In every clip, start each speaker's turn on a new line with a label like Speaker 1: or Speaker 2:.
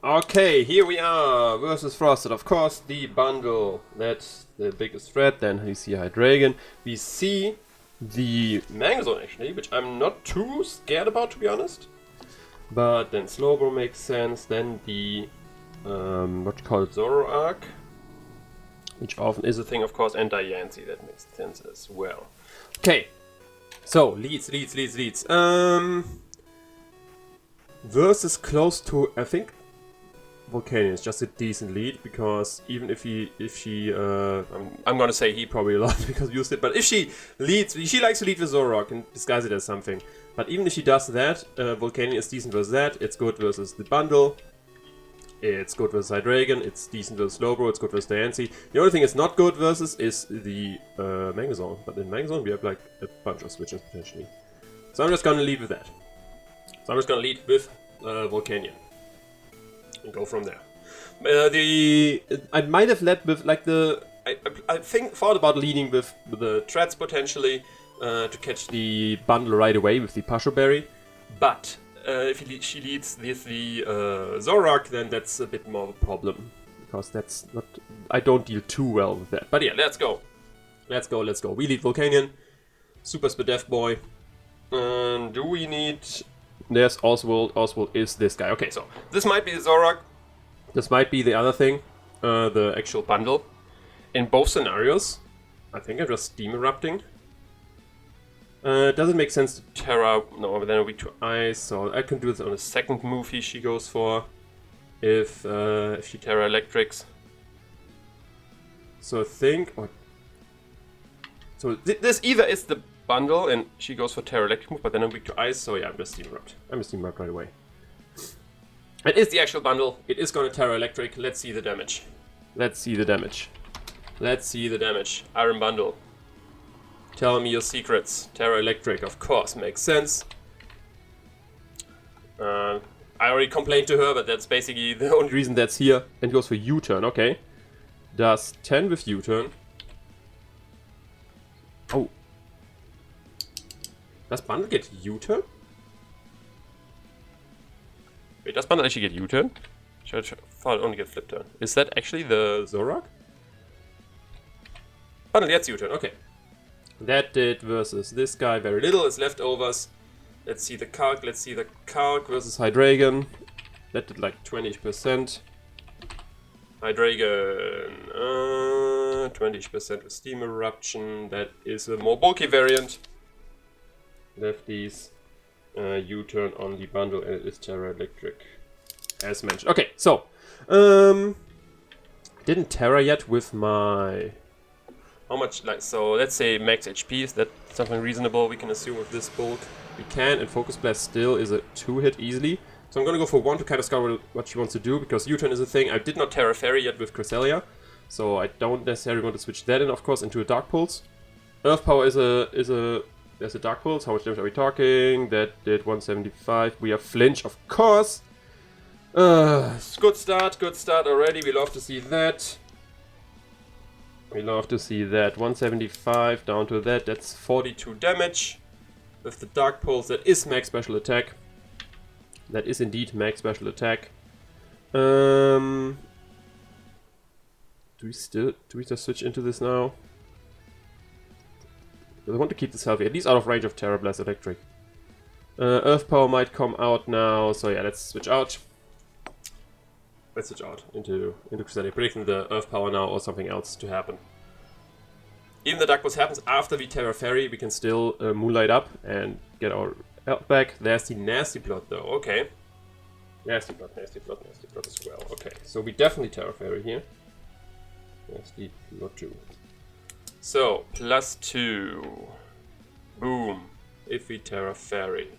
Speaker 1: Okay, here we are versus Frosted. Of course, the bundle. That's the biggest threat. Then we see Hydreigon. We see the Magnezone actually, which I'm not too scared about, to be honest. But then Slowbro makes sense. Then the what you call it, Zoroark, which often is a thing, of course, and Diancie. That makes sense as well. Okay, so leads. Versus close to, I think, Volcanion is just a decent lead, because even if I'm gonna say he probably a lot because used it, but if she leads, she likes to lead with Zoroark and disguise it as something. But even if she does that, Volcanion is decent versus that. It's good versus the bundle. It's good versus Hydreigon. It's decent versus Slowbro. It's good versus Diancie. The only thing it's not good versus is the Magnezone. But in Magnezone we have like a bunch of switches potentially. So I'm just gonna lead with that. So I'm just gonna lead with Volcanion. And go from there. I might have led with like thought about leading with the Treads potentially to catch the bundle right away with the Pasho Berry, but if she leads with the Zoroark, then that's a bit more of a problem, because that's not, I don't deal too well with that. But yeah, let's go. We lead Volcanion, Super Spadef Boy, and do we need? There's Oswald. Oswald is this guy. Okay, so this might be the Zoroark. This might be the other thing, the actual bundle. In both scenarios, I think I'm just Steam Erupting. Doesn't make sense to Terra. No, but then a weak to Ice, so I can do this on a second move she goes for. If she Terra Electrics. So I think. So this either is the bundle and she goes for Terra Electric move, but then I'm weak to Ice, so yeah, I'm just Steam Erupt. I'm just Steam Erupt right away. It is the actual bundle. It is gonna Terra Electric. Let's see the damage. Iron Bundle. Tell me your secrets. Terra Electric, of course, makes sense. I already complained to her, but that's basically the only reason that's here. And goes for U-turn, okay. Does 10 with U-turn. Oh. Does Bundle get U-turn? Wait, does Bundle actually get U-turn? I thought it only get Flip turn. Is that actually the Zoroark? Bundle gets U-turn, okay. That did versus this guy very little. It's leftovers. Let's see the Calc. Versus Hydreigon. That did like 20%. Hydreigon, 20% with Steam Eruption. That is a more bulky variant. Lefties. U-turn on the bundle, and it is Terra Electric, as mentioned. Okay, so didn't Terra yet with my how much, like, so let's say max HP. Is that something reasonable we can assume with this bulk? We can, and Focus Blast still is a 2-hit easily. So I'm gonna go for 1 to kind of scout what she wants to do, because U-turn is a thing. I did not Terra Fairy yet with Cresselia, so I don't necessarily want to switch that in, of course, into a Dark Pulse. Earth Power is there's a Dark Pulse. How much damage are we talking? That did 175. We have Flinch, of course. Good start already. We love to see that. 175 down to that. That's 42 damage. With the Dark Pulse, that is max special attack. That is indeed max special attack. Do we just switch into this now? I want to keep this healthy, at least out of range of Terra Blast Electric. Earth Power might come out now, so yeah, let's switch out. Into Cresselia, predicting the Earth Power now or something else to happen. Even the Dark Pulse happens after we Terra Fairy, we can still Moonlight up and get our health back. There's the Nasty Plot though, okay. Nasty Plot as well, okay. So we definitely Terra Fairy here. Nasty Plot 2. So, +2. Boom. If we Terra Fairy.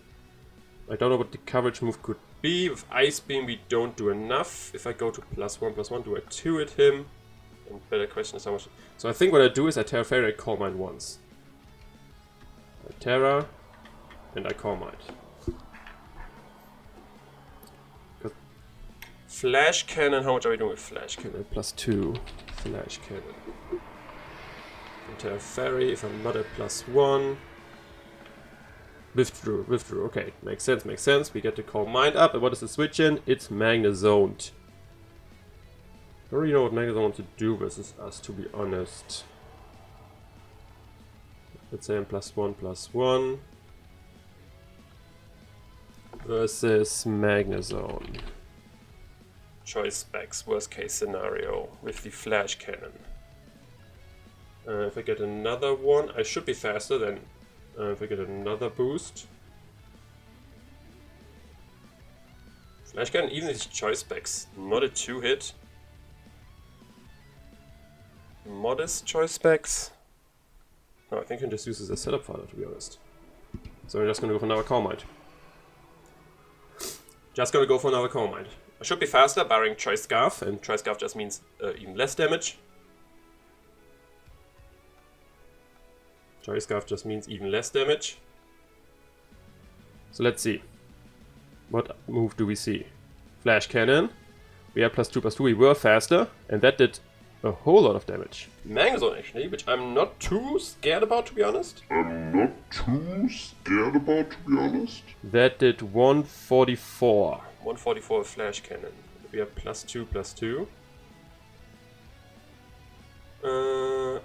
Speaker 1: I don't know what the coverage move could be. With Ice Beam we don't do enough. If I go to +1/+1, do I 2-hit him? And better question is how much. So I think what I do is I Terra Fairy and I Calm Mind once. I Terra and I Calm Mind. Flash Cannon, how much are we doing with Flash Cannon? +2. Flash Cannon. Terra Fairy, if I'm not at +1. Withdrew, okay, makes sense. We get to Calm Mind up, and what is the switch in? It's Magnezoned. I don't really know what Magazine wants to do versus us, to be honest. Let's say I'm +1/+1 versus Magnezone. Choice specs, worst case scenario with the flash cannon. If I get another one, I should be faster than if I get another boost. Flash cannon, even these choice specs, not a 2-hit. Modest choice specs. No, I think I can just use this as setup fodder, to be honest. So I'm just gonna go for another Calmite. Just gonna go for another Calmite. I should be faster, barring Choice Scarf, and Choice Scarf just means even less damage. Choice Scarf just means even less damage. So let's see. What move do we see? Flash Cannon. We are +2/+2, we were faster, and that did a whole lot of damage. Magnezone actually, which I'm not too scared about, to be honest. That did 144. 144 with Flash Cannon. We are +2/+2.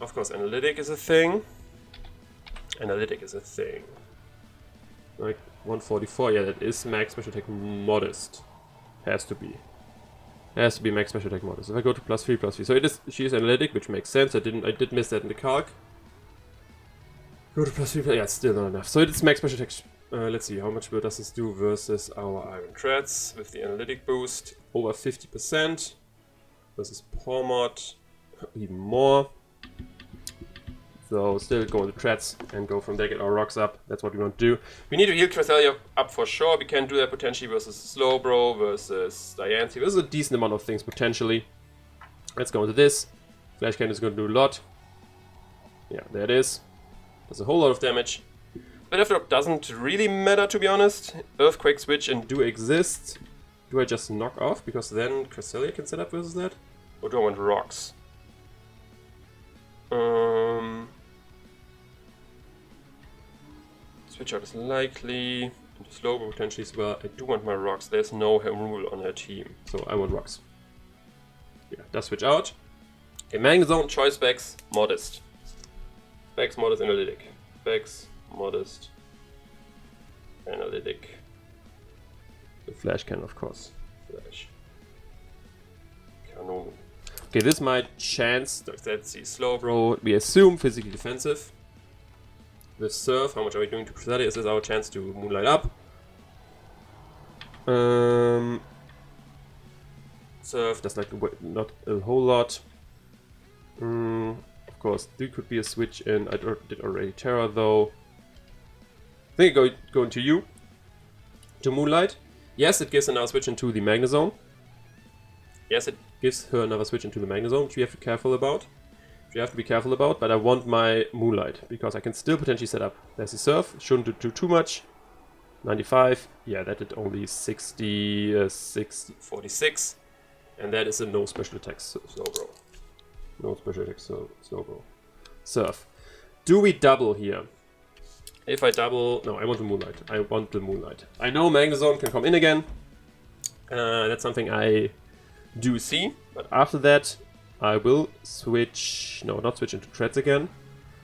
Speaker 1: Of course, Analytic is a thing. Like 144, yeah, that is max special attack modest. Has to be max special attack modest. If I go to +3/+3, so she is Analytic, which makes sense. I did miss that in the calc. Go to +3, yeah, it's still not enough. So it's max special attack. Let's see, how much does this do versus our Iron Treads with the Analytic boost? Over 50%. Versus Pormod, even more. So still go into Treads and go from there, get our rocks up. That's what we want to do. We need to heal Cresselia up for sure. We can do that potentially versus Slowbro, versus Diancie. There's a decent amount of things potentially. Let's go into this. Flash Cannon is going to do a lot. Yeah, there it is. Does a whole lot of damage. But if it doesn't really matter, to be honest. Earthquake Switch and do exist. Do I just knock off? Because then Cresselia can set up versus that? Or do I want rocks? Switch out is likely. Into Slowbro potentially as well. I do want my rocks. There's no rule on her team. So I want rocks. Yeah, does switch out. Okay, Magnezone, choice specs, modest. Specs, modest, analytic. Specs, modest, analytic. The flash cannon, of course. Flash. Cannon. Okay, this might chance. Let's see. Slowbro, we assume physically defensive. With Surf, how much are we doing to Cresselia? Is this our chance to Moonlight up? Surf does like not a whole lot. Of course, there could be a switch in. I did already Terra though. I think I go into you. To Moonlight. Yes, it gives another switch into the Magnezone. Yes, it gives her another switch into the Magnezone, which we have to be careful about. But I want my Moonlight, because I can still potentially set up. There's a Surf, shouldn't do too much. 95, yeah, that did only 46. And that is a no special attack Slowbro. No special attack Slowbro. Surf. Do we double here? If I double... No, I want the Moonlight. I know Magnezone can come in again. That's something I do see. But after that, I will switch... No, not switch into Treads again.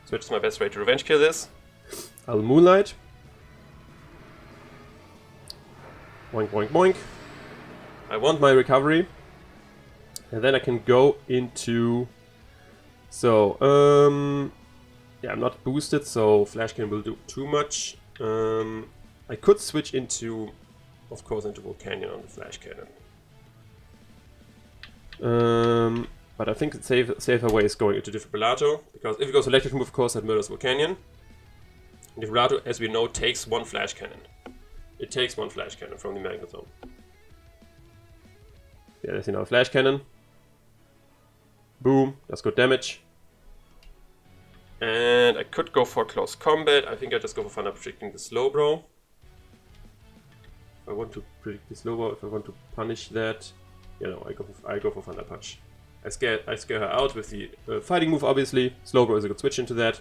Speaker 1: Switch is my best way to revenge kill this. I'll Moonlight. Boink, boink, boink. I want my recovery. And then I can go into... So, yeah, I'm not boosted, so Flash Cannon will do too much. I could switch into, of course, into Volcanion on the Flash Cannon. But I think the safer way is going into Defibrillator, because if it goes Electric Move, of course, that murders Volcanion. Defibrillator, as we know, takes one Flash Cannon. It takes one Flash Cannon from the Magnezone. Yeah, there's another Flash Cannon. Boom, that's good damage. And I could go for Close Combat. I think I just go for Thunder predicting the Slowbro. If I want to predict the Slowbro, if I want to punish that, you know, I go for Thunder Punch. I scare her out with the fighting move, obviously. Slowbro is a good switch into that.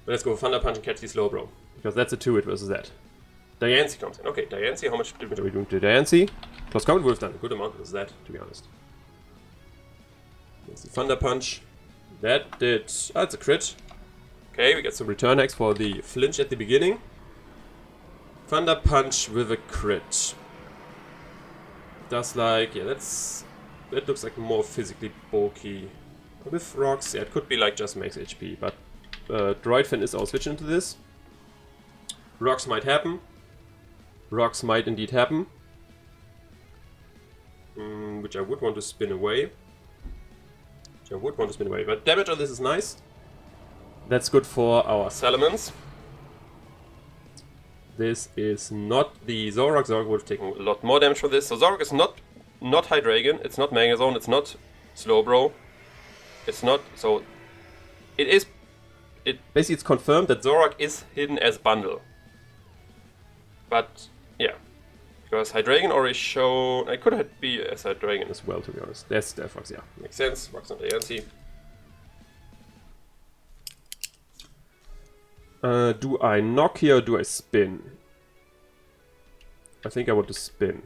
Speaker 1: But let's go for Thunder Punch and catch the Slowbro, because that's a 2-hit versus that. Diancie comes in. Okay, Diancie, how much damage are we doing to Diancie? Close combat would have done a good amount with that, to be honest. There's the Thunder Punch. That did... Ah, it's a crit. Okay, we get some return X for the flinch at the beginning. Thunder Punch with a crit. Does like... Yeah, that looks like more physically bulky. With rocks, yeah, it could be like just max HP, but Droidfin is all switching into this. Rocks might happen. Rocks might indeed happen. Which I would want to spin away. But damage on this is nice. That's good for our Salamence. This is not the Zoroark. Zoroark would have taken a lot more damage from this. So Zoroark is not Hydreigon, it's not Magnezone, it's not Slowbro. It's not, so basically it's confirmed that Zoroark is hidden as bundle. But yeah, because Hydreigon already shown, it could be as Hydreigon as well, to be honest. That's Stealth Rocks, yeah, makes sense. Rocks on Diancie. Do I knock here or do I spin? I think I want to spin.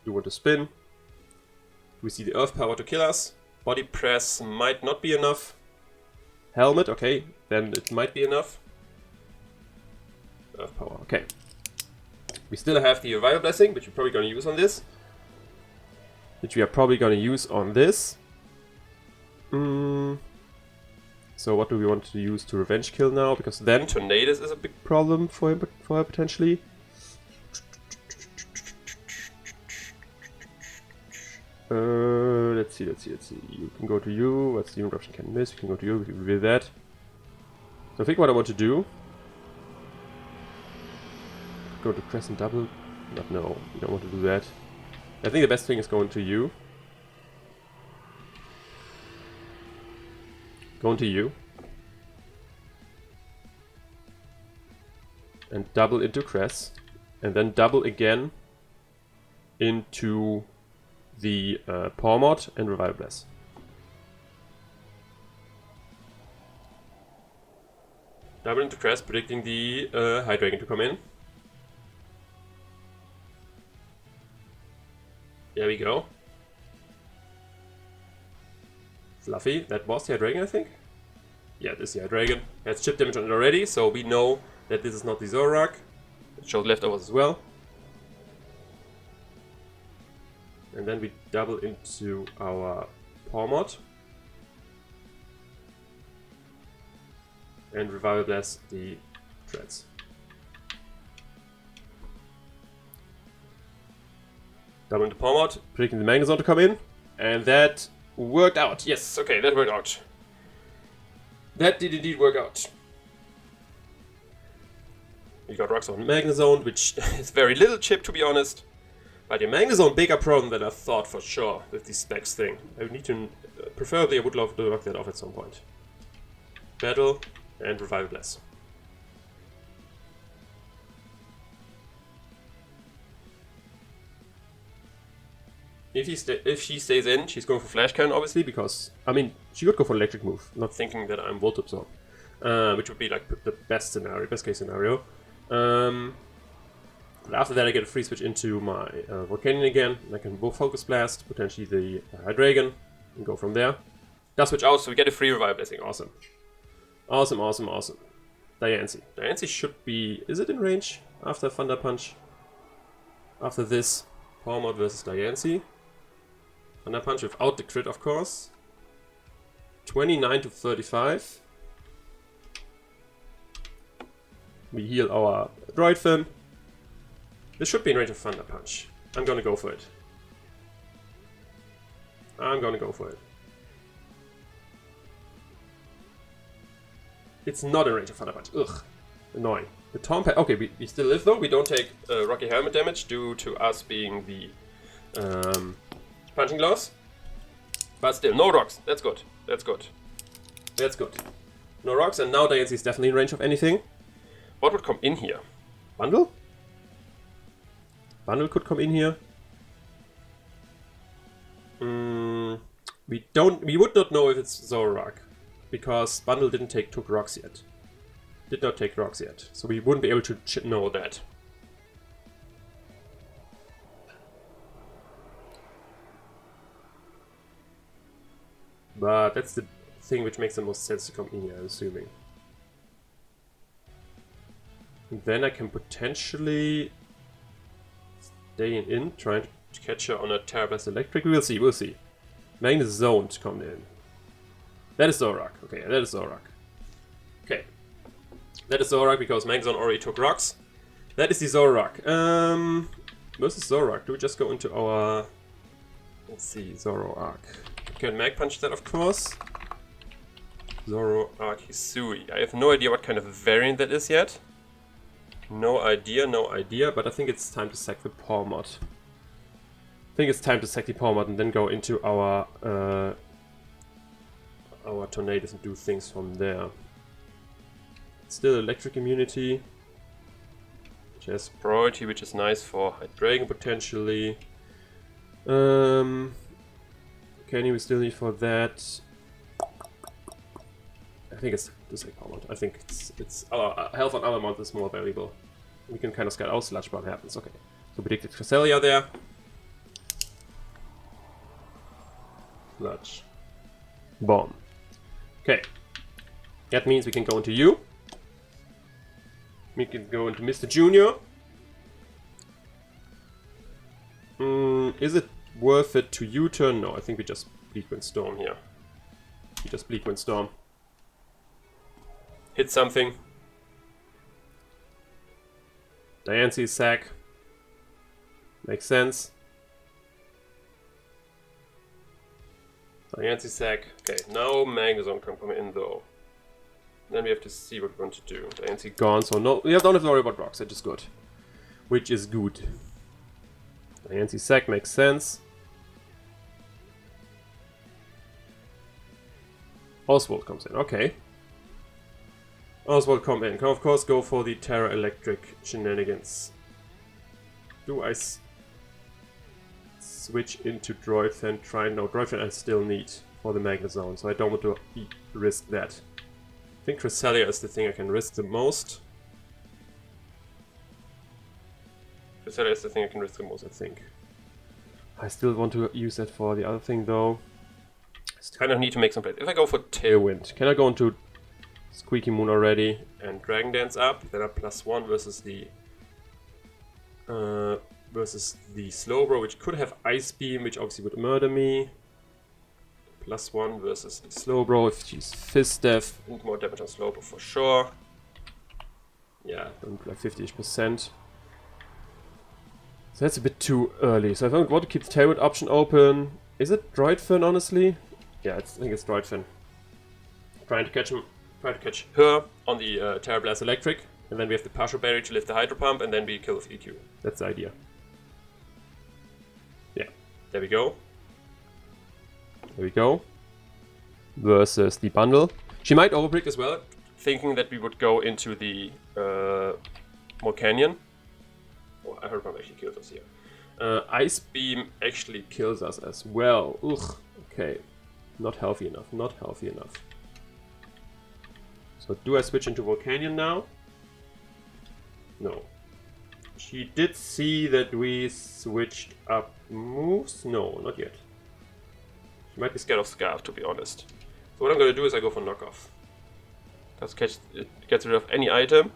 Speaker 1: Do want to spin. We see the Earth Power to kill us. Body Press might not be enough. Helmet, okay, then it might be enough. Earth Power, okay. We still have the Revival Blessing, which we're probably going to use on this. So what do we want to use to revenge kill now? Because then Tornadus is a big problem for him, for her potentially. Let's see. You can go to you. What's the eruption can miss? You can go to you. We can reveal that. So I think what I want to do. Go to Crescent Double. No, you don't want to do that. I think the best thing is going to you. Going to you. And double into Cress. And then double again into the Pawmod and Revival Bless. Double into Cress, predicting the Hydreigon to come in. There we go. Fluffy, that was the Hydreigon, I think? Yeah, this is the Hydreigon. Has chip damage on it already, so we know that this is not the Zoroark. It shows leftovers as well. And then we double into our Pawmod. And Revival Blast the Treads. Double into Pawmod, predicting the Magnezone to come in. And that worked out. Yes, okay, that worked out. That did indeed work out. We got Rocks on Magnezone, which is very little chip to be honest. But your Magnezone bigger problem than I thought for sure with the specs thing. I would need to, preferably I would love to knock that off at some point. Battle and Revival Bless. If she stays in, she's going for Flash Cannon obviously, because, I mean, she could go for Electric Move, not thinking that I'm Volt Absorb. Which would be like the best scenario, best case scenario. After that I get a free switch into my Volcanion again, and I can both Focus Blast, potentially the Hydreigon, and go from there. Does switch out, so we get a free Revival Blessing, awesome. Awesome. Diancie. Diancie should be, is it in range after Thunder Punch? After this, Pawmod versus Diancie. Thunder Punch without the crit, of course. 29 to 35. We heal our Droidfin. This should be in range of Thunder Punch. I'm gonna go for it. It's not in range of Thunder Punch. Ugh. Annoying. The Tom Pad. Okay, we still live though. We don't take Rocky Helmet damage due to us being the Punching Gloves. But still, no rocks. That's good. No rocks, and now Diancie is definitely in range of anything. What would come in here? Bundle? Bundle could come in here. We would not know if it's Zoroark, because Bundle took rocks yet. did not take rocks yet, so we wouldn't be able to know that. But that's the thing which makes the most sense to come in here, I'm assuming. And then I can potentially stay in, trying to catch her on a Terrablast Electric. We'll see, we'll see. Magnet Zone to come in. That is Zorak. Okay, that is Zorak. Okay. That is Zorak because Magnet Zone already took rocks. That is the Zorak. Versus Zorak. Do we just go into our... Let's see, Zoroark. We can Mag Punch that, of course. Zoroark Hisui. I have no idea what kind of variant that is yet. No idea, but I think it's time to sack the Pawmod. I think it's time to sack the Pawmod and then go into our Tornadus and do things from there. Still electric immunity, which has priority, which is nice for Hydreigon potentially. Kenny we still need for that. I think it's the sack Pawmod. I think it's our health on other monsters is more valuable. We can kind of scout out Sludge, but what happens. Okay, so predicted Cresselia there. Sludge. Bomb. Okay. That means we can go into you. We can go into Mr. Junior. Is it worth it to U-turn? No, I think we just Bleak Wind Storm here. We just Bleak Wind Storm. Hit something. Diancie sack. Makes sense. Diancie sack. Okay, now Magnezone can come in though. Then we have to see what we want to do. Diancie gone, so no, we don't have to worry about rocks, which is good. Which is good. Diancie sack makes sense. Oswald comes in, okay. Oswald come in. Can of course go for the Terra Electric shenanigans. Do I switch into Droidfen? Try no, Droidfen I still need for the Magnezone, so I don't want to risk that. I think Cresselia is the thing I can risk the most. Cresselia is the thing I can risk the most, I think. I still want to use that for the other thing though. I kind of need to make some plays. If I go for Tailwind, can I go into Squeaky Moon already and Dragon Dance up? Then I +1 versus the Slowbro, which could have Ice Beam, which obviously would murder me. +1 versus the Slowbro if she's Fist Death. And more damage on Slowbro for sure. Yeah, like 50%. So that's a bit too early. So if I want to keep the Tailwind option open, is it Droidfin honestly? Yeah, I think it's Droidfin. Trying to catch him. Try to catch her on the Terra Blast Electric, and then we have the Partial Berry to lift the Hydro Pump, and then we kill with EQ. That's the idea. Yeah, there we go. There we go. Versus the bundle. She might overpredict as well, thinking that we would go into the Morcanyon. Oh, I heard Pump actually kills us here. Ice Beam actually kills us as well. Ugh, okay. Not healthy enough, not healthy enough. So do I switch into Volcanion now? No. She did see that we switched up moves? No, not yet. She might be scared of Scarf, to be honest. So what I'm going to do is I go for Knockoff. It gets rid of any item.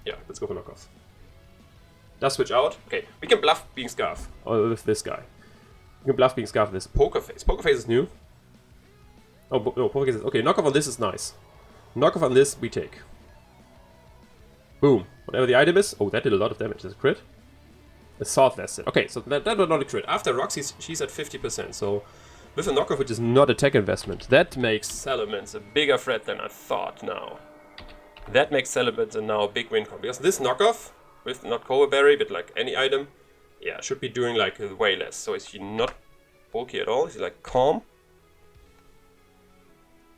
Speaker 1: Yeah, let's go for Knockoff. Does switch out. Okay, we can bluff being Scarf. Or with this guy. We can bluff being Scarf with this Poker Face. Poker Face is new. Oh, no, Poker Face is... Okay, Knockoff on this is nice. Knockoff on this, we take. Boom. Whatever the item is. Oh, that did a lot of damage. That's a crit. Assault Vested. Okay, so that was not a crit. After Roxy, she's at 50%. So, with a knockoff, which is not a tech investment, that makes Salamence a bigger threat than I thought now. That makes Salamence a now big win con. Because this knockoff, with not Cover Berry, but like any item, yeah, should be doing like way less. So is she not bulky at all? Is she like calm?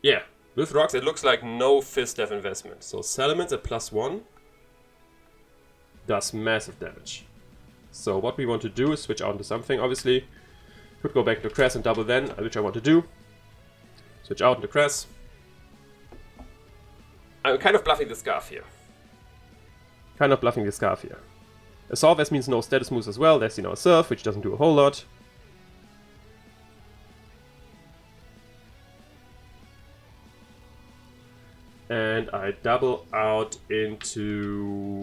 Speaker 1: Yeah. With rocks, it looks like no Fist Death investment. So Salamence at +1 does massive damage. So what we want to do is switch out into something, obviously. Could go back to Cress and double then, which I want to do. Switch out into Cress. I'm kind of bluffing the Scarf here. A Solve S means no status moves as well. There's the Surf, which doesn't do a whole lot. And I double out into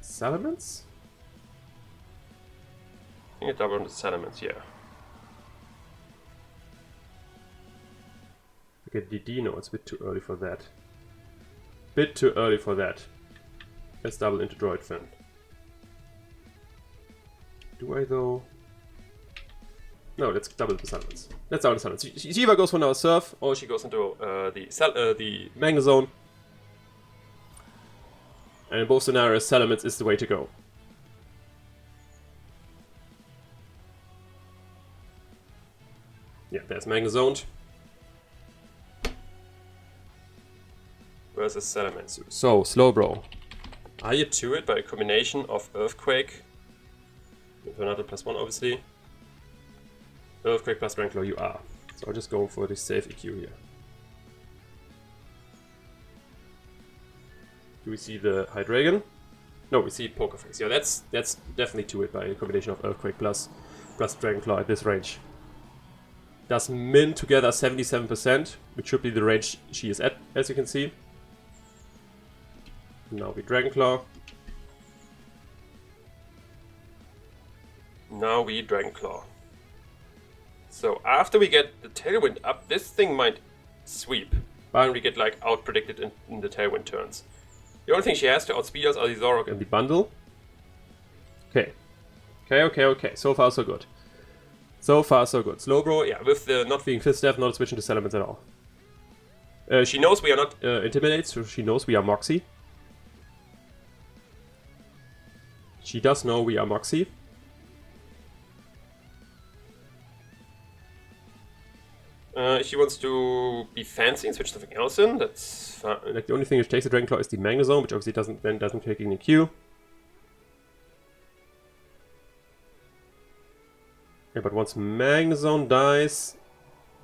Speaker 1: Salamence? I think I double into Salamence, yeah. Okay, DD, no, it's a bit too early for that. Let's double into Droid Fin. Do I though? No, let's double into Salamence. Let's double into Salamence. She either goes for now Surf, or she goes into the Magnezone. And in both scenarios, Salamence is the way to go. Yeah, there's Magnezone. Versus Salamence. So, Slowbro. Are you to it by a combination of Earthquake? With another +1, obviously. Earthquake plus Rancor, you are. So I'll just go for the safe EQ here. Do we see the Hydreigon? No, we see Pokerface. Yeah, that's definitely to it by a combination of Earthquake plus Dragonclaw at this range. Does Min together 77%, which should be the range she is at, as you can see. Now we Dragonclaw. So after we get the Tailwind up, this thing might sweep. But we get like out-predicted in the Tailwind turns. The only thing she has to outspeed us are the Zoroark and the bundle. Okay. Okay. So far, so good. Slowbro, yeah, with the not being 5th step, not switching to Salamence at all. She knows we are not Intimidate, so she knows we are Moxie. She does know we are Moxie. She wants to be fancy and switch something else in. That's fine. Like the only thing which takes the Dragonclaw is the Magnezone, which obviously doesn't take any Q. Yeah, but once Magnezone dies,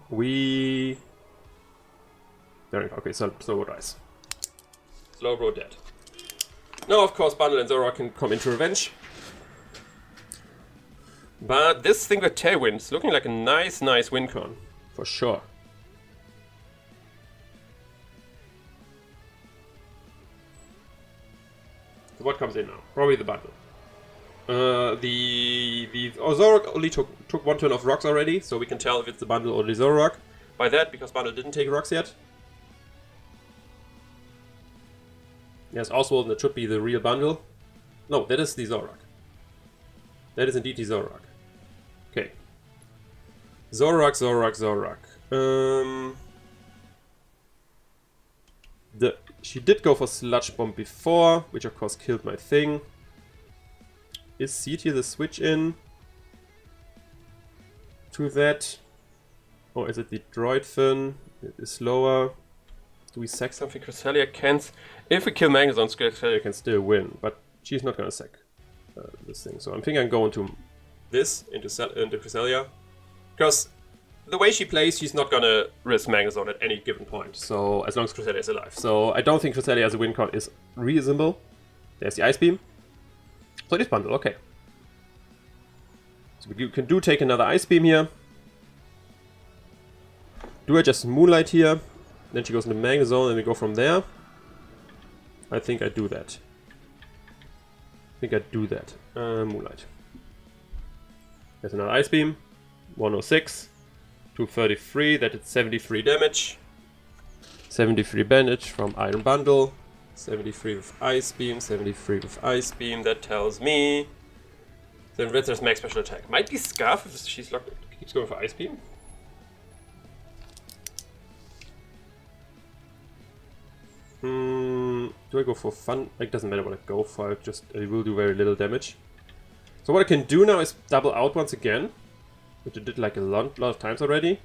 Speaker 1: we... There we go. Okay, so Slowbro dies. Slowbro dead. Now, of course, Bundle and Zoroark can come into revenge. But this thing with Tailwind is looking like a nice win con. For sure. So what comes in now? Probably the bundle. Zoroark only took one turn of rocks already, so we can tell if it's the bundle or the Zoroark by that, because bundle didn't take rocks yet. Yes, Oswald, that should be the real bundle. No, that is the Zoroark. That is indeed the Zoroark. Okay. Zoroark. She did go for Sludge Bomb before, which of course killed my thing. Is Seed here the switch in to that? Or is it the Droid Fin? It is slower. Do we sack something? Cresselia can't. If we kill Magnezone, Cresselia can still win, but she's not gonna sack this thing. So I'm thinking I'm going to this into Cresselia, because the way she plays, she's not gonna risk Magnezone at any given point. So as long as Cresselia is alive, so I don't think Cresselia as a win con is reasonable. There's the Ice Beam. So it is bundle, okay. So we can take another Ice Beam here. Do I just Moonlight here? Then she goes into Magnezone and we go from there. I think I do that. Moonlight. There's another Ice Beam. 106. 233. That is 73 damage. 73 damage from Iron Bundle. 73 with Ice Beam. 73 with Ice Beam. That tells me... Then Ritzer's max special attack. Might be Scarf if she's locked. Keeps going for Ice Beam. Do I go for fun? It doesn't matter what I go for, it will do very little damage. So what I can do now is double out once again, which I did like a lot of times already.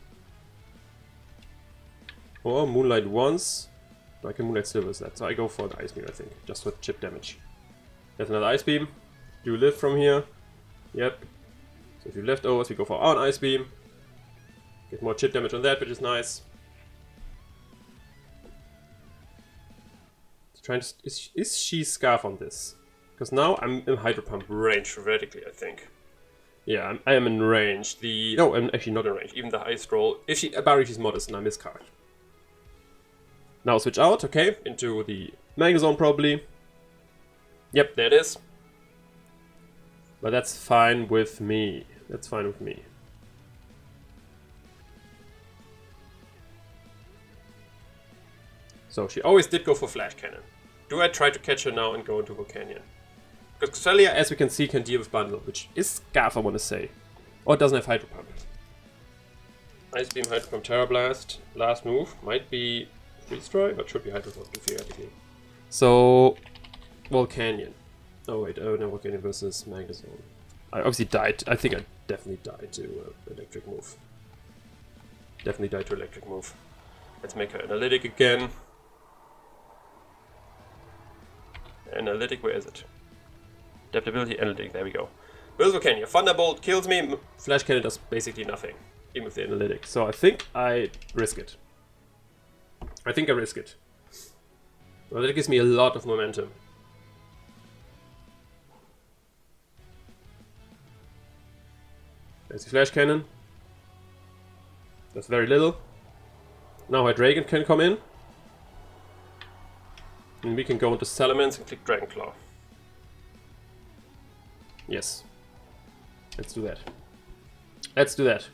Speaker 1: Or Moonlight once. I can Moonlight still with that, so I go for the Ice Beam, I think, just for chip damage. There's another Ice Beam. Do you live from here? Yep. So if you leftovers, we go for our Ice Beam. Get more chip damage on that, which is nice. Is she Scarf on this? Because now I'm in Hydro Pump range theoretically, I think. Yeah, I am in range. No, I'm actually not in range. Even the highest roll. If she apparently she's modest and I miscard. Now switch out, okay, into the Magnezone probably. Yep, there it is. But that's fine with me. That's fine with me. So she always did go for Flash Cannon. Do I try to catch her now and go into Volcanion? Because Cresselia, as we can see, can deal with Bundle, which is Scarf, I want to say. Or it doesn't have Hydro Pump. Ice Beam, Hydro Pump, Terra Blast. Last move might be Freeze Dry, but should be Hydro Pump theoretically. So, Volcanion. Oh wait, no, Volcanion versus Magnezone. I obviously died. I think I definitely died to Electric Move. Definitely died to Electric Move. Let's make her Analytic again. Analytic, where is it? Adaptability, Analytic, there we go. Where's Volcanion? Thunderbolt kills me, Flash Cannon does basically nothing, even with the Analytic. So I think I risk it. I think I risk it. Well, that gives me a lot of momentum. There's the Flash Cannon. That's very little. Now Hydreigon can come in. And we can go into Salamence and click Dragon Claw. Yes. Let's do that. Let's do that.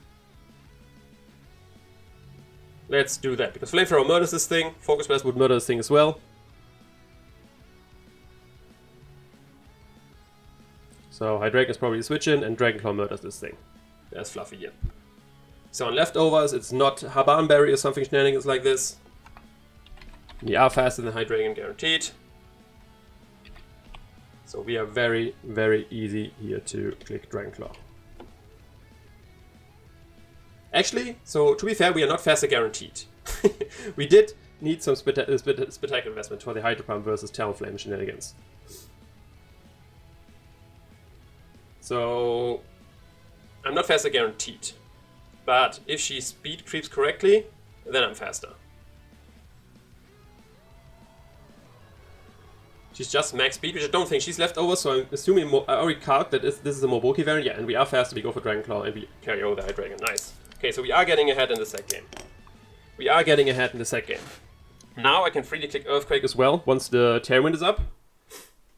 Speaker 1: Let's do that. Because Flamethrower murders this thing. Focus Blast would murder this thing as well. So Hydreigon is probably a switch in and Dragon Claw murders this thing. There's Fluffy here. So on leftovers, it's not Haban Berry or something shenanigans like this. We are faster than Hydreigon, guaranteed. So we are very, very easy here to click Dragon Claw. Actually, so to be fair, we are not faster guaranteed. We did need some spectacular investment for the Hydro Pump versus Talonflame shenanigans. So I'm not faster guaranteed. But if she speed creeps correctly, then I'm faster. She's just max speed, which I don't think she's left over, so I'm assuming I already calc that this is a more bulky variant. Yeah, and we are faster, we go for Dragon Claw, and we carry over the Hydreigon. Nice. Okay, so we are getting ahead in the set game. We are getting ahead in the set game. Now I can freely click Earthquake as well, once the Tailwind is up.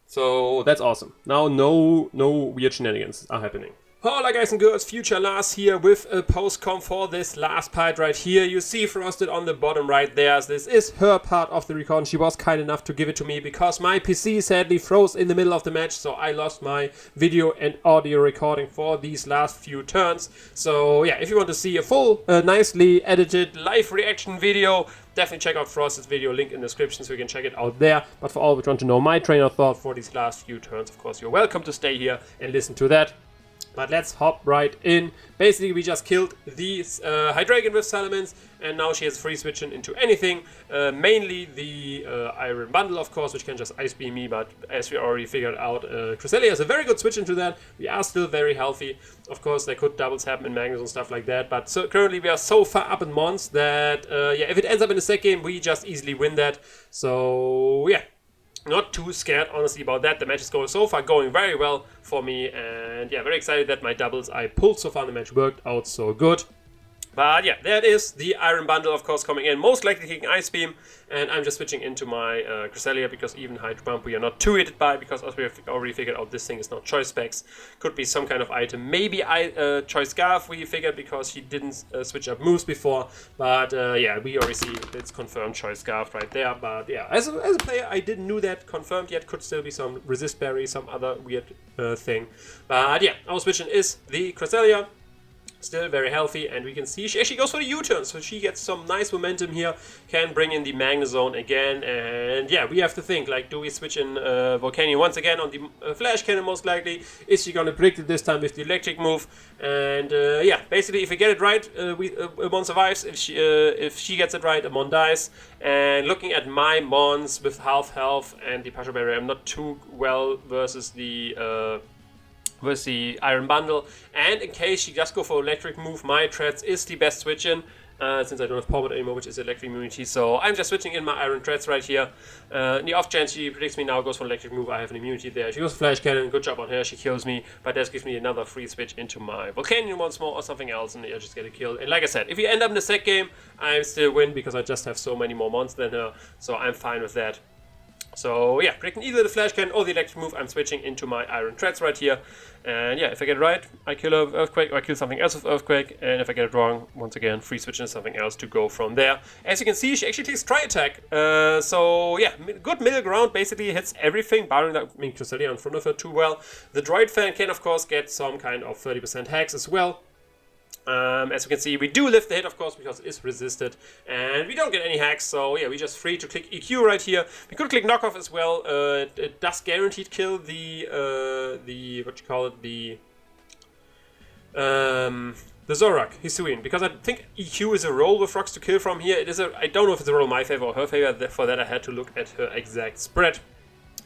Speaker 1: So that's awesome. Now no weird shenanigans are happening. Hola guys and girls, Future Lars here with a post-com for this last part right here. You see Frosted on the bottom right there. This is her part of the recording. She was kind enough to give it to me because my PC sadly froze in the middle of the match, so I lost my video and audio recording for these last few turns. So yeah, if you want to see a full, nicely edited live reaction video, definitely check out Frosted's video, link in the description so you can check it out there. But for all who want to know my train of thought for these last few turns, of course, you're welcome to stay here and listen to that. But let's hop right in. Basically, we just killed the Hydreigon with Salamence, and now she has free switching into anything. Mainly the Iron Bundle, of course, which can just Ice Beam me, but as we already figured out, Cresselia is a very good switch into that. We are still very healthy. Of course, there could doubles happen in Magnus and stuff like that, but so currently we are so far up in Mons that, yeah, if it ends up in a set game, we just easily win that. So, yeah. Not too scared, honestly, about that. The match is going so far going very well for me. And yeah, very excited that my doubles I pulled so far in the match worked out so good. But yeah, there it is. The Iron Bundle, of course, coming in. Most likely kicking Ice Beam. And I'm just switching into my Cresselia because even Hydro Pump we are not too hit by. Because as we have already figured out, this thing is not choice specs. Could be some kind of item. Maybe choice Scarf we figured because she didn't switch up moves before. But yeah, we already see it's confirmed choice Scarf right there. But yeah, as a player, I didn't know that confirmed yet. Could still be some Resist Berry, some other weird thing. But yeah, our switching is the Cresselia. Still very healthy, and we can see she actually goes for the U-turn, so she gets some nice momentum here, can bring in the Magnezone again, and yeah, we have to think, like, do we switch in Volcanion once again on the Flash Cannon most likely? Is she going to predict it this time with the electric move? And yeah, basically if we get it right, Mon survives. If she gets it right, Mon dies. And looking at my Mons with half health and the Partial Barrier, I'm not too well versus the Iron Bundle, and in case she just go for electric move, my Treads is the best switch in, since I don't have Power anymore, which is electric immunity. So I'm just switching in my Iron Threads right here. In the off chance she predicts me now, goes for electric move, I have an immunity there. She goes Flash Cannon, good job on her, she kills me, but that gives me another free switch into my Volcanion once more or something else, and I just get a kill. And like I said, if we end up in the set game, I still win because I just have so many more mons than her, so I'm fine with that. So yeah, predicting either the Flash Cannon or the electric move, I'm switching into my Iron Threads right here. And yeah, if I get it right, I kill an Earthquake, or I kill something else with Earthquake. And if I get it wrong, once again, free switch into something else to go from there. As you can see, she actually takes Tri Attack. So yeah, good middle ground, basically hits everything, barring that Cresselia in front of her too well. The Droid fan can of course get some kind of 30% hacks as well. As you can see, we do lift the hit, of course, because it is resisted, and we don't get any hacks, so yeah, we're just free to click EQ right here. We could click Knockoff as well. It does guaranteed kill the Zorak, Hisuian, because I think EQ is a roll with rocks to kill from here. It is I don't know if it's a roll in my favor or her favor, for that I had to look at her exact spread.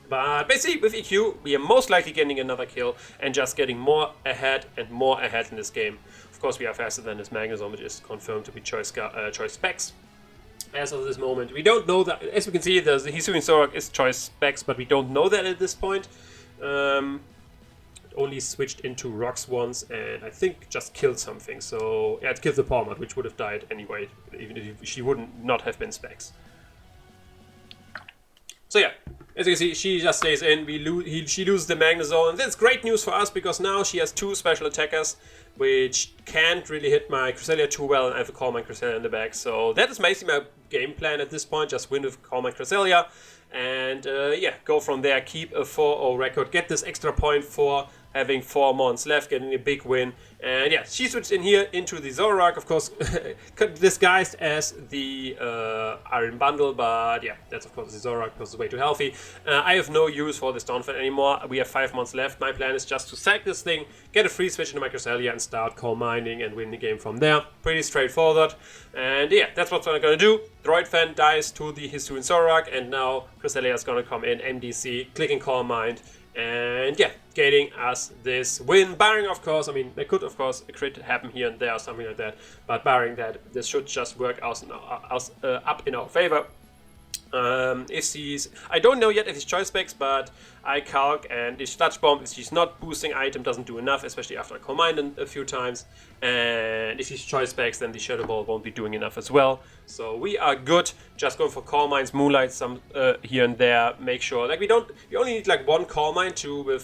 Speaker 1: But basically, with EQ, we are most likely getting another kill and just getting more ahead and more ahead in this game. Of course, we are faster than this Magnezone, which is confirmed to be choice specs. As of this moment, we don't know that. As we can see, the Hisuian Zorak is choice specs, but we don't know that at this point. It only switched into rocks once, and I think just killed something. So yeah, it killed the Palmot, which would have died anyway, even if she wouldn't not have been specs. So yeah, as you can see, she just stays in. She loses the Magnezone. That's great news for us because now she has two special attackers, which can't really hit my Cresselia too well, and I have to call my Cresselia in the back. So that is basically my game plan at this point. Just win with call my Cresselia, and yeah, go from there. Keep a 4-0 record. Get this extra point for having 4 mons left, getting a big win. And yeah, she switched in here into the Zoroark, of course, disguised as the Iron Bundle, but yeah, that's of course the Zoroark because it's way too healthy. I have no use for this Donphan anymore. We have 5 mons left. My plan is just to sack this thing, get a free switch into my Cresselia, and start coal mining and win the game from there. Pretty straightforward. And yeah, that's what I'm gonna do. Droid Fan dies to the Hisuian Zoroark, and now Cresselia is gonna come in, MDC, clicking call mine. And yeah, getting us this win, barring of course, I mean, there could of course a crit happen here and there or something like that, but barring that, this should just work out up in our favor. If she's, I don't know yet if it's choice specs, but I calc, and this Touch Bomb, if she's not boosting item, doesn't do enough, especially after I combined a few times. And if she's choice specs, then the Shadow Ball won't be doing enough as well. So we are good. Just going for Call Mines, Moonlight, some here and there. Make sure, like we only need like 1 Call Mine to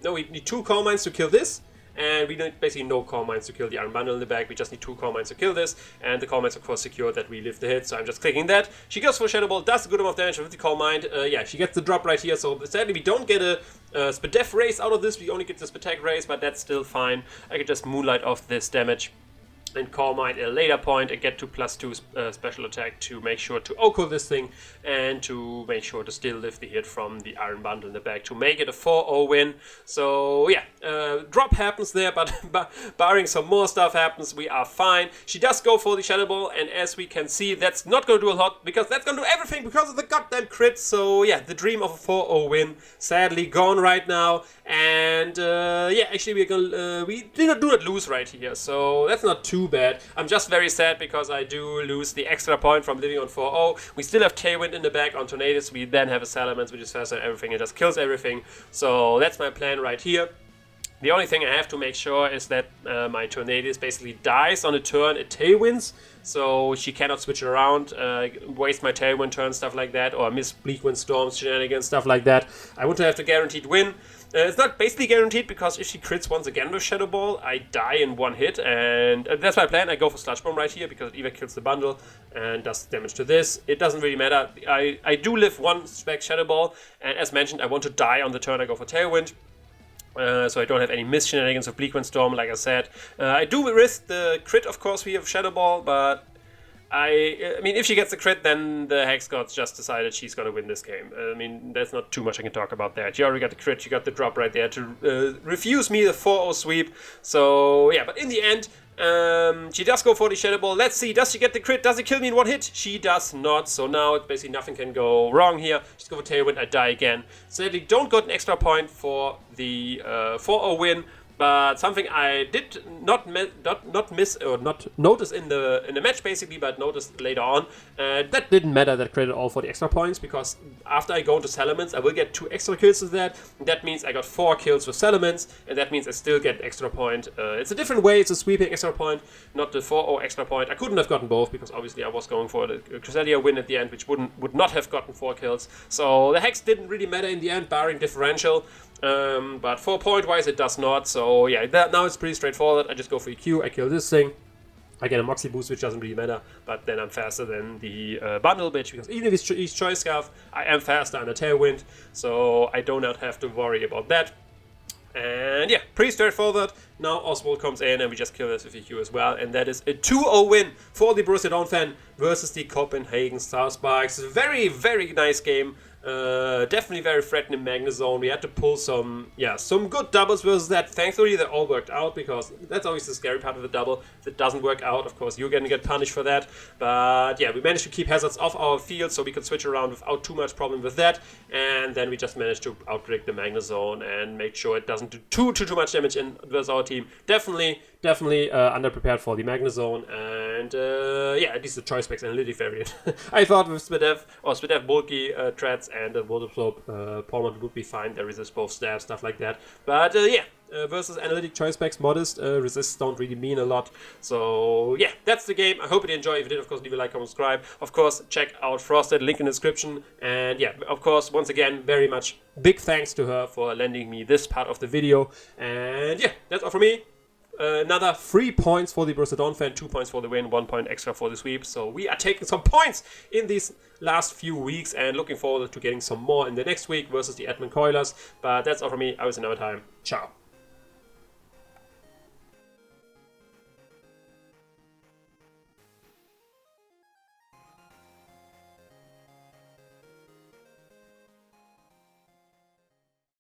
Speaker 1: no, we need 2 Call Mines to kill this. And we need basically no Call Mines to kill the Iron Bundle in the back. We just need 2 Call Mines to kill this. And the Call Mines, of course, secure that we lift the hit. So I'm just clicking that. She goes for Shadow Ball, does a good amount of damage with the Call Mine. Yeah, she gets the drop right here. So sadly, we don't get a Spadef race out of this. We only get the Spatek race, but that's still fine. I could just Moonlight off this damage and Call Mine at a later point and get to +2 special attack to make sure to OHKO this thing and to make sure to still lift the hit from the Iron Bundle in the back to make it a 4-0 win. So yeah, drop happens there, but barring some more stuff happens, we are fine. She does go for the Shadow Ball, and as we can see, that's not going to do a lot because that's going to do everything because of the goddamn crit. So yeah, the dream of a 4-0 win sadly gone right now. And yeah, actually we do not lose right here, so that's not too bad. I'm just very sad because I do lose the extra point from living on 4-0. We still have Tailwind in the back on Tornadus. We then have a Salamence, which is faster than everything. It just kills everything. So that's my plan right here. The only thing I have to make sure is that my Tornadus basically dies on a turn it Tailwinds, so she cannot switch around, waste my Tailwind turn, stuff like that, or miss Bleakwind Storms, shenanigans, stuff like that. I want to have the guaranteed win. It's not basically guaranteed because if she crits once again with Shadow Ball, I die in 1 hit, and that's my plan. I go for Sludge Bomb right here because it either kills the bundle and does damage to this. It doesn't really matter. I do live 1 spec Shadow Ball, and as mentioned, I want to die on the turn I go for Tailwind. So I don't have any miss shenanigans of Bleakwind Storm, like I said. I do risk the crit, of course, we have Shadow Ball, but I mean, if she gets the crit, then the Hex Gods just decided she's going to win this game. I mean, there's not too much I can talk about there. She already got the crit, she got the drop right there to refuse me the 4-0 sweep. So, yeah, but in the end, she does go for the Shadow Ball. Let's see, does she get the crit? Does it kill me in 1 hit? She does not, so now basically nothing can go wrong here. Just go for Tailwind, I die again. So they don't got an extra point for the 4-0 win. But something I did not miss or not notice in the match basically, but noticed later on, that didn't matter, that credit all for the extra points, because after I go into Salamence, I will get 2 extra kills with that. That means I got 4 kills with Salamence, and that means I still get an extra point. It's a different way, it's a sweeping extra point, not the 4-0 extra point. I couldn't have gotten both, because obviously I was going for the Crusadia win at the end, which would not have gotten 4 kills. So the hex didn't really matter in the end, barring differential. But for point wise it does not, so yeah, now it's pretty straightforward. I just go for EQ, I kill this thing, I get a Moxie boost, which doesn't really matter, but then I'm faster than the bundle bitch, because even if he's Choice Scarf, I am faster under Tailwind, so I do not have to worry about that. And yeah, pretty straightforward. Now Oswald comes in and we just kill this with EQ as well. And that is a 2-0 win for the Borussia Donphan versus the Copenhagen Sawsbucks. Very, very nice game. Definitely very threatening Magna Zone. We had to pull some good doubles versus that. Thankfully, they all worked out, because that's always the scary part of the double. If it doesn't work out, of course, you're going to get punished for that. But yeah, we managed to keep hazards off our field, so we could switch around without too much problem with that. And then we just managed to outpredict the Magna Zone and make sure it doesn't do too much damage in versus our team. Definitely underprepared for the Magna Zone. And yeah, at least the Choice Specs Analytic variant. I thought with Svidev bulky threats and the Water Slope Palmer would be fine. They resist both stabs, stuff like that. But yeah, versus Analytic Choice Specs Modest, resists don't really mean a lot. So yeah, that's the game. I hope you enjoy. If you did, of course, leave a like, comment, subscribe. Of course, check out Frosted, link in the description. And yeah, of course, once again, very much big thanks to her for lending me this part of the video. And yeah, that's all from me. Another 3 points for the Borussia Donphan, 2 points for the win, 1 point extra for the sweep. So we are taking some points in these last few weeks and looking forward to getting some more in the next week versus the Edmonton Coilers. But that's all from me. I will see you another time. Ciao.